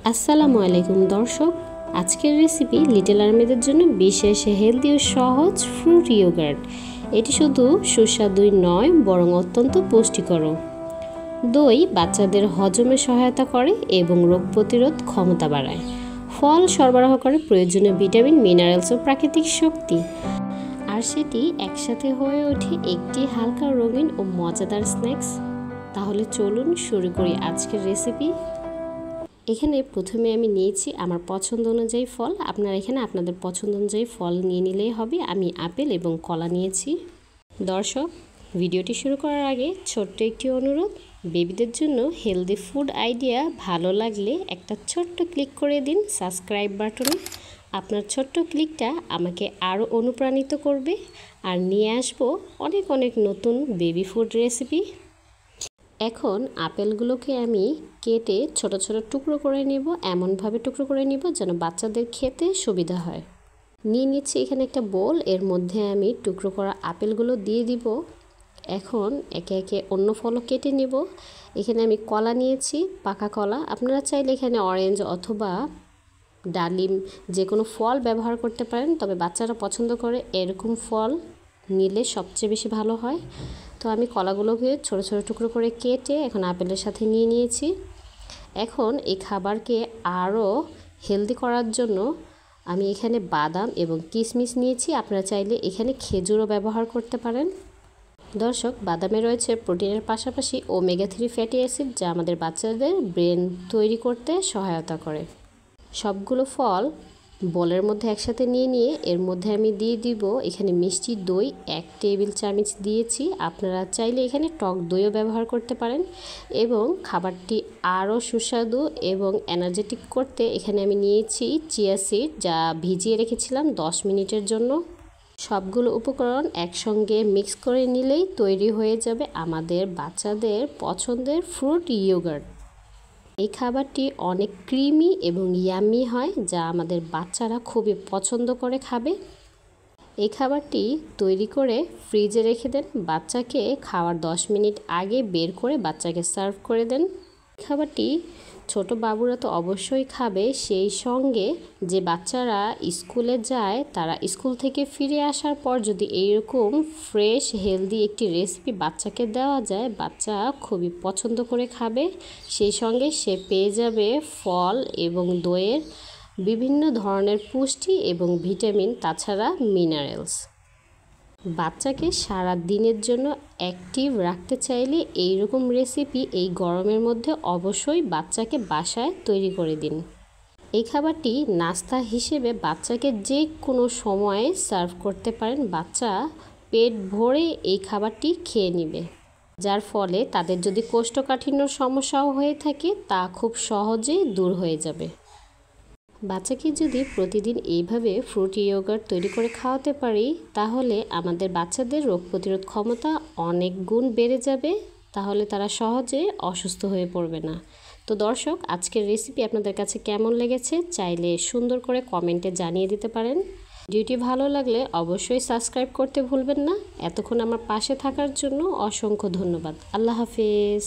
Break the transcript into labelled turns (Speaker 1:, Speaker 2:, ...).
Speaker 1: আসসালামু আলাইকুম দর্শক, আজকের রেসিপি লিটল আর্মিদের জন্য বিশেষ হেলদি ও সহজ ফ্রুট ইয়োগার্ট। এটি শুধু সুস্বাদুই নয় বরং অত্যন্ত পুষ্টিকরও। দই বাচ্চাদের হজমে সহায়তা করে এবং রোগ প্রতিরোধ ক্ষমতা বাড়ায়। ফল সরবরাহ করে প্রয়োজনীয় ভিটামিন, মিনারেলস ও প্রাকৃতিক শক্তি, আর সেটি একসাথে হয়ে ওঠে একটি হালকা, রঙিন ও মজাদার স্ন্যাক্স। তাহলে চলুন শুরু করি আজকের রেসিপি। এখানে প্রথমে আমি নিয়েছি আমার পছন্দ অনুযায়ী ফল। আপনারা এখানে আপনাদের পছন্দ অনুযায়ী ফল নিয়ে নিলেই হবে। আমি আপেল এবং কলা নিয়েছি। দর্শক, ভিডিওটি শুরু করার আগে ছোট্ট একটি অনুরোধ, বেবিদের জন্য হেলদি ফুড আইডিয়া ভালো লাগলে একটা ছোট্ট ক্লিক করে দিন সাবস্ক্রাইব বাটনে। আপনার ছোট্ট ক্লিকটা আমাকে আরও অনুপ্রাণিত করবে আর নিয়ে আসবো অনেক অনেক নতুন বেবি ফুড রেসিপি। এখন আপেলগুলোকে আমি কেটে ছোট ছোট টুকরো করে নেব, এমনভাবে টুকরো করে নেব যেন বাচ্চাদের খেতে সুবিধা হয়। নিয়ে নিচ্ছি এখানে একটা বোল, এর মধ্যে আমি টুকরো করা আপেলগুলো দিয়ে দিব। এখন একে একে অন্য ফলও কেটে নেব। এখানে আমি কলা নিয়েছি, পাকা কলা। আপনারা চাইলে এখানে অরেঞ্জ অথবা ডালিম যে কোনো ফল ব্যবহার করতে পারেন, তবে বাচ্চারা পছন্দ করে এরকম ফল নিলে সবচেয়ে বেশি ভালো হয়। তো আমি কলাগুলোকে ছোট ছোট টুকরো করে কেটে এখন আপেলের সাথে নিয়ে নিয়েছি। এখন এই খাবারকে আরও হেলদি করার জন্য আমি এখানে বাদাম এবং কিশমিশ নিয়েছি। আপনারা চাইলে এখানে খেজুরও ব্যবহার করতে পারেন। দর্শক, বাদামে রয়েছে প্রোটিনের পাশাপাশি ওমেগা 3 ফ্যাটি অ্যাসিড, যা আমাদের বাচ্চাদের ব্রেন তৈরি করতে সহায়তা করে। সবগুলো ফল বোলের মধ্যে একসাথে নিয়ে এর মধ্যে আমি দিয়ে দিব এখানে মিষ্টি দই 1 টেবিল চামচ দিয়েছি। আপনারা চাইলে এখানে টক দইও ব্যবহার করতে পারেন এবং খাবারটি আরও সুস্বাদু এবং এনার্জেটিক করতে এখানে আমি নিয়েছি চিয়া সিড, যা ভিজিয়ে রেখেছিলাম 10 মিনিটের জন্য। সবগুলো উপকরণ একসঙ্গে মিক্স করে নিলেই তৈরি হয়ে যাবে আমাদের বাচ্চাদের পছন্দের ফ্রুট ইয়োগার্ট। এই খাবারটি অনেক ক্রিমি এবং ইয়াম্মি হয়, যা আমাদের বাচ্চারা খুবই পছন্দ করে খাবে। এই খাবারটি তৈরি করে ফ্রিজে রেখে দেন, বাচ্চাকে খাওয়ার 10 মিনিট আগে বের করে বাচ্চাকে সার্ভ করে দেন। খাবারটি ছোট বাবুরা তো অবশ্যই খাবে, সেই সঙ্গে যে বাচ্চারা স্কুলে যায় তারা স্কুল থেকে ফিরে আসার পর যদি এইরকম ফ্রেশ হেলদি একটি রেসিপি বাচ্চাকে দেওয়া যায়, বাচ্চা খুবই পছন্দ করে খাবে। সেই সঙ্গে সে পেয়ে যাবে ফল এবং দইয়ের বিভিন্ন ধরনের পুষ্টি এবং ভিটামিন, তাছাড়া মিনারেলস। বাচ্চাকে সারা দিনের জন্য অ্যাক্টিভ রাখতে চাইলে এইরকম রেসিপি এই গরমের মধ্যে অবশ্যই বাচ্চাকে বাসায় তৈরি করে দিন। এই খাবারটি নাস্তা হিসেবে বাচ্চাকে যে কোনো সময়ে সার্ভ করতে পারেন। বাচ্চা পেট ভরে এই খাবারটি খেয়ে নেবে, যার ফলে তাদের যদি কোষ্ঠকাঠিন্যর সমস্যাও হয়ে থাকে তা খুব সহজেই দূর হয়ে যাবে। বাচ্চাকে যদি প্রতিদিন এইভাবে ফ্রুট ইয়োগার্ট তৈরি করে খাওয়াতে পারি, তাহলে আমাদের বাচ্চাদের রোগ প্রতিরোধ ক্ষমতা অনেক গুণ বেড়ে যাবে। তাহলে তারা সহজে অসুস্থ হয়ে পড়বে না। তো দর্শক, আজকের রেসিপি আপনাদের কাছে কেমন লেগেছে চাইলে সুন্দর করে কমেন্টে জানিয়ে দিতে পারেন। ভিডিওটি ভালো লাগলে অবশ্যই সাবস্ক্রাইব করতে ভুলবেন না। এতক্ষণ আমার পাশে থাকার জন্য অসংখ্য ধন্যবাদ। আল্লাহ হাফেজ।